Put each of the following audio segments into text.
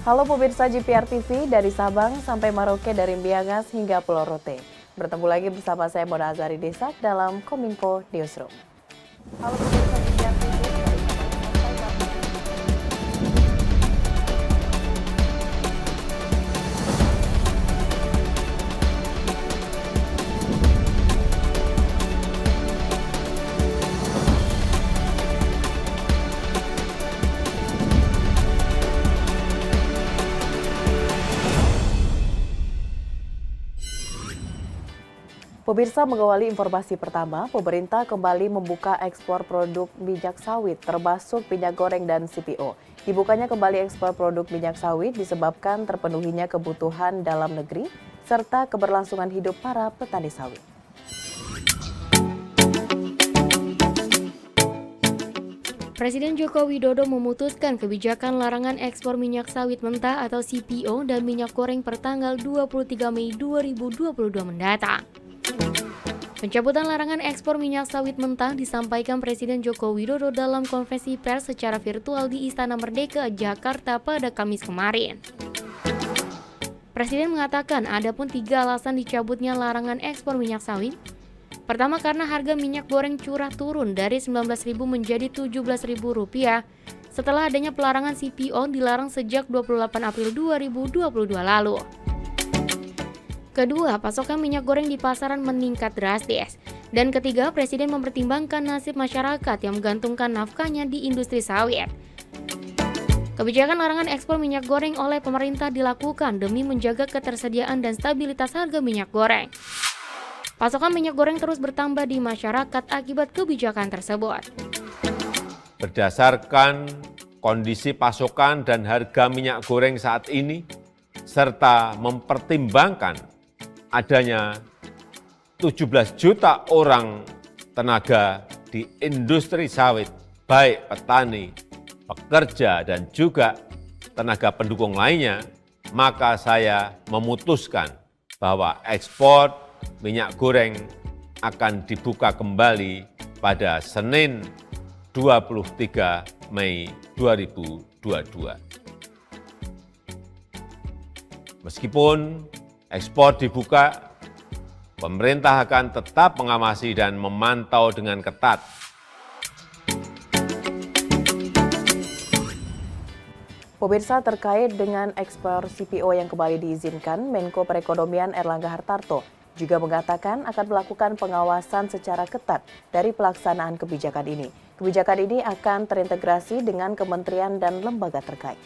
Halo pemirsa GPR TV, dari Sabang sampai Merauke, dari Miangas hingga Pulau Rote. Bertemu lagi bersama saya Mona Azari Desak dalam Kominfo Newsroom. Halo pemirsa GPR TV, dari Sabang sampai Merauke. Pemirsa, mengawali informasi pertama, pemerintah kembali membuka ekspor produk minyak sawit termasuk minyak goreng dan CPO. Dibukanya kembali ekspor produk minyak sawit disebabkan terpenuhinya kebutuhan dalam negeri serta keberlangsungan hidup para petani sawit. Presiden Joko Widodo memutuskan kebijakan larangan ekspor minyak sawit mentah atau CPO dan minyak goreng per tanggal 23 Mei 2022 mendatang. Pencabutan larangan ekspor minyak sawit mentah disampaikan Presiden Joko Widodo dalam konferensi pers secara virtual di Istana Merdeka, Jakarta pada Kamis kemarin. Presiden mengatakan ada pun 3 alasan dicabutnya larangan ekspor minyak sawit. Pertama, karena harga minyak goreng curah turun dari Rp19.000 menjadi Rp17.000 setelah adanya pelarangan CPO dilarang sejak 28 April 2022 lalu. Kedua, pasokan minyak goreng di pasaran meningkat drastis. Dan ketiga, Presiden mempertimbangkan nasib masyarakat yang menggantungkan nafkahnya di industri sawit. Kebijakan larangan ekspor minyak goreng oleh pemerintah dilakukan demi menjaga ketersediaan dan stabilitas harga minyak goreng. Pasokan minyak goreng terus bertambah di masyarakat akibat kebijakan tersebut. Berdasarkan kondisi pasokan dan harga minyak goreng saat ini, serta mempertimbangkan adanya 17 juta orang tenaga di industri sawit, baik petani, pekerja, dan juga tenaga pendukung lainnya, maka saya memutuskan bahwa ekspor minyak goreng akan dibuka kembali pada Senin 23 Mei 2022. Meskipun ekspor dibuka, pemerintah akan tetap mengawasi dan memantau dengan ketat. Pemirsa, terkait dengan ekspor CPO yang kembali diizinkan, Menko Perekonomian Erlangga Hartarto juga mengatakan akan melakukan pengawasan secara ketat dari pelaksanaan kebijakan ini. Kebijakan ini akan terintegrasi dengan kementerian dan lembaga terkait.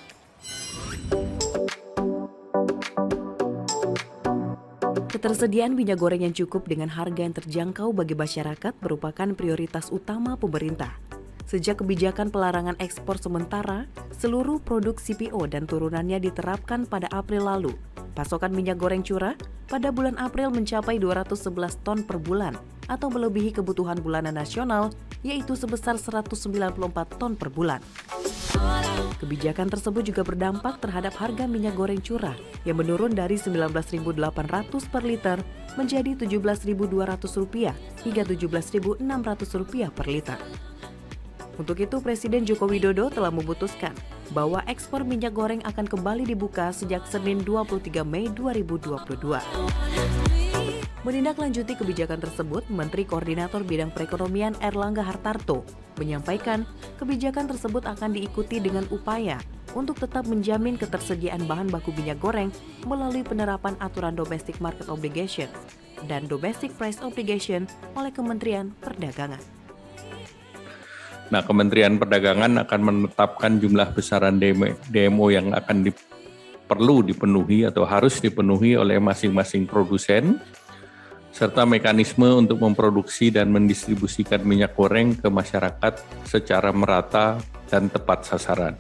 Ketersediaan minyak goreng yang cukup dengan harga yang terjangkau bagi masyarakat merupakan prioritas utama pemerintah. Sejak kebijakan pelarangan ekspor sementara, seluruh produk CPO dan turunannya diterapkan pada April lalu. Pasokan minyak goreng curah pada bulan April mencapai 211 ton per bulan atau melebihi kebutuhan bulanan nasional, yaitu sebesar 194 ton per bulan. Kebijakan tersebut juga berdampak terhadap harga minyak goreng curah yang menurun dari Rp19.800 per liter menjadi Rp17.200 hingga Rp17.600 per liter. Untuk itu, Presiden Joko Widodo telah memutuskan bahwa ekspor minyak goreng akan kembali dibuka sejak Senin 23 Mei 2022. Menindaklanjuti kebijakan tersebut, Menteri Koordinator Bidang Perekonomian Erlangga Hartarto menyampaikan kebijakan tersebut akan diikuti dengan upaya untuk tetap menjamin ketersediaan bahan baku minyak goreng melalui penerapan aturan Domestic Market Obligation dan Domestic Price Obligation oleh Kementerian Perdagangan. Nah, Kementerian Perdagangan akan menetapkan jumlah besaran DMO yang akan perlu dipenuhi atau harus dipenuhi oleh masing-masing produsen, serta mekanisme untuk memproduksi dan mendistribusikan minyak goreng ke masyarakat secara merata dan tepat sasaran.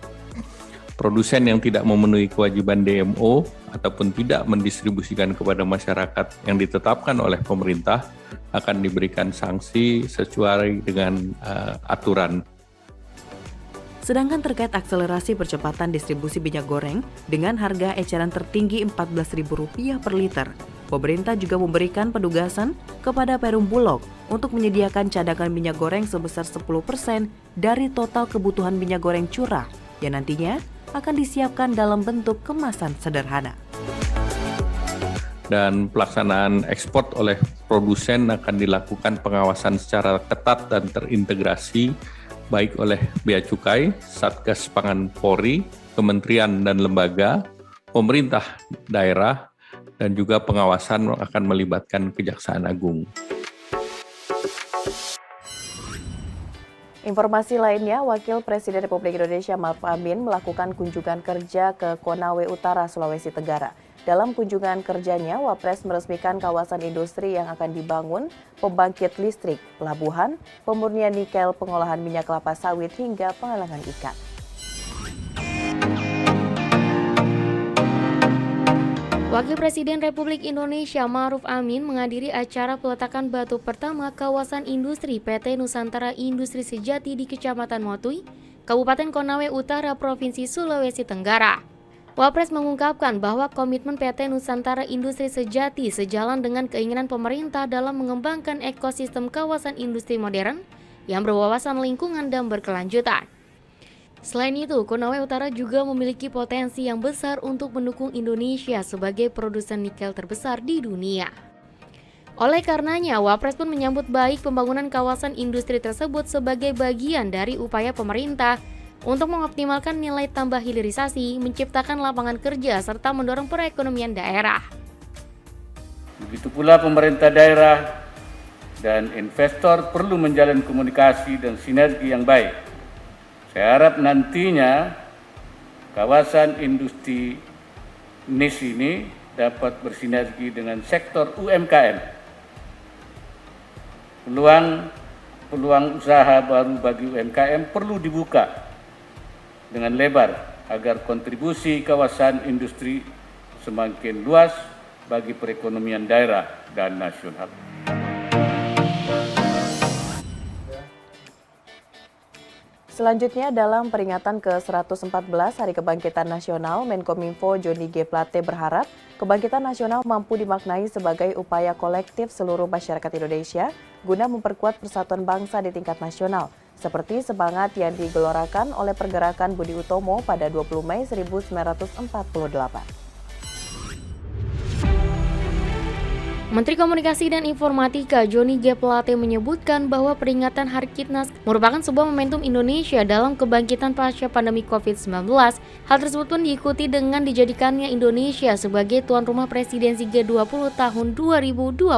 Produsen yang tidak memenuhi kewajiban DMO ataupun tidak mendistribusikan kepada masyarakat yang ditetapkan oleh pemerintah akan diberikan sanksi sesuai dengan aturan. Sedangkan terkait akselerasi percepatan distribusi minyak goreng dengan harga eceran tertinggi Rp14.000 per liter, pemerintah juga memberikan penugasan kepada Perum Bulog untuk menyediakan cadangan minyak goreng sebesar 10% dari total kebutuhan minyak goreng curah yang nantinya akan disiapkan dalam bentuk kemasan sederhana. Dan pelaksanaan ekspor oleh produsen akan dilakukan pengawasan secara ketat dan terintegrasi baik oleh Bea Cukai, Satgas Pangan Polri, kementerian dan lembaga, pemerintah daerah, dan juga pengawasan akan melibatkan Kejaksaan Agung. Informasi lainnya, Wakil Presiden Republik Indonesia Ma'ruf Amin melakukan kunjungan kerja ke Konawe Utara, Sulawesi Tenggara. Dalam kunjungan kerjanya, Wapres meresmikan kawasan industri yang akan dibangun, pembangkit listrik, pelabuhan, pemurnian nikel, pengolahan minyak kelapa sawit, hingga pengolahan ikan. Wakil Presiden Republik Indonesia Ma'ruf Amin menghadiri acara peletakan batu pertama kawasan industri PT Nusantara Industri Sejati di Kecamatan Motui, Kabupaten Konawe Utara, Provinsi Sulawesi Tenggara. Wapres mengungkapkan bahwa komitmen PT Nusantara Industri Sejati sejalan dengan keinginan pemerintah dalam mengembangkan ekosistem kawasan industri modern yang berwawasan lingkungan dan berkelanjutan. Selain itu, Konawe Utara juga memiliki potensi yang besar untuk mendukung Indonesia sebagai produsen nikel terbesar di dunia. Oleh karenanya, Wapres pun menyambut baik pembangunan kawasan industri tersebut sebagai bagian dari upaya pemerintah untuk mengoptimalkan nilai tambah hilirisasi, menciptakan lapangan kerja, serta mendorong perekonomian daerah. Begitu pula pemerintah daerah dan investor perlu menjalin komunikasi dan sinergi yang baik. Saya harap nantinya kawasan industri niche ini dapat bersinergi dengan sektor UMKM. Peluang usaha baru bagi UMKM perlu dibuka dengan lebar agar kontribusi kawasan industri semakin luas bagi perekonomian daerah dan nasional. Selanjutnya, dalam peringatan ke-114 Hari Kebangkitan Nasional, Menkominfo Johnny G. Plate berharap kebangkitan nasional mampu dimaknai sebagai upaya kolektif seluruh masyarakat Indonesia guna memperkuat persatuan bangsa di tingkat nasional, seperti semangat yang digelorakan oleh Pergerakan Budi Utomo pada 20 Mei 1948. Menteri Komunikasi dan Informatika Johnny G. Plate menyebutkan bahwa peringatan Hari Kitnas merupakan sebuah momentum Indonesia dalam kebangkitan pasca pandemi COVID-19. Hal tersebut pun diikuti dengan dijadikannya Indonesia sebagai tuan rumah presidensi G20 tahun 2022.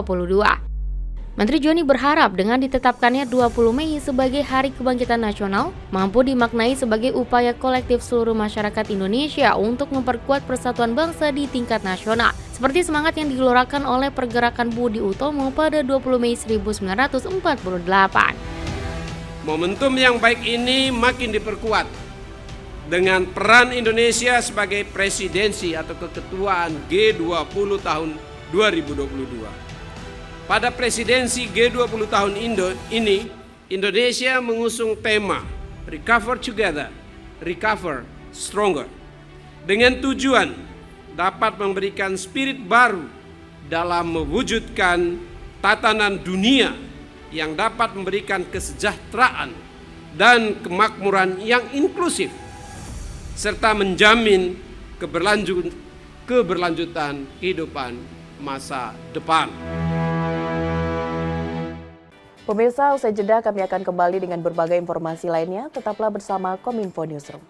Menteri Johnny berharap dengan ditetapkannya 20 Mei sebagai Hari Kebangkitan Nasional mampu dimaknai sebagai upaya kolektif seluruh masyarakat Indonesia untuk memperkuat persatuan bangsa di tingkat nasional, seperti semangat yang digelorakan oleh Pergerakan Budi Utomo pada 20 Mei 1948. Momentum yang baik ini makin diperkuat dengan peran Indonesia sebagai presidensi atau keketuaan G20 tahun 2022. Pada presidensi G20 tahun ini, Indonesia mengusung tema Recover Together, Recover Stronger, dengan tujuan dapat memberikan spirit baru dalam mewujudkan tatanan dunia yang dapat memberikan kesejahteraan dan kemakmuran yang inklusif, serta menjamin keberlanjutan kehidupan masa depan. Pemirsa, usai jeda kami akan kembali dengan berbagai informasi lainnya. Tetaplah bersama Kominfo Newsroom.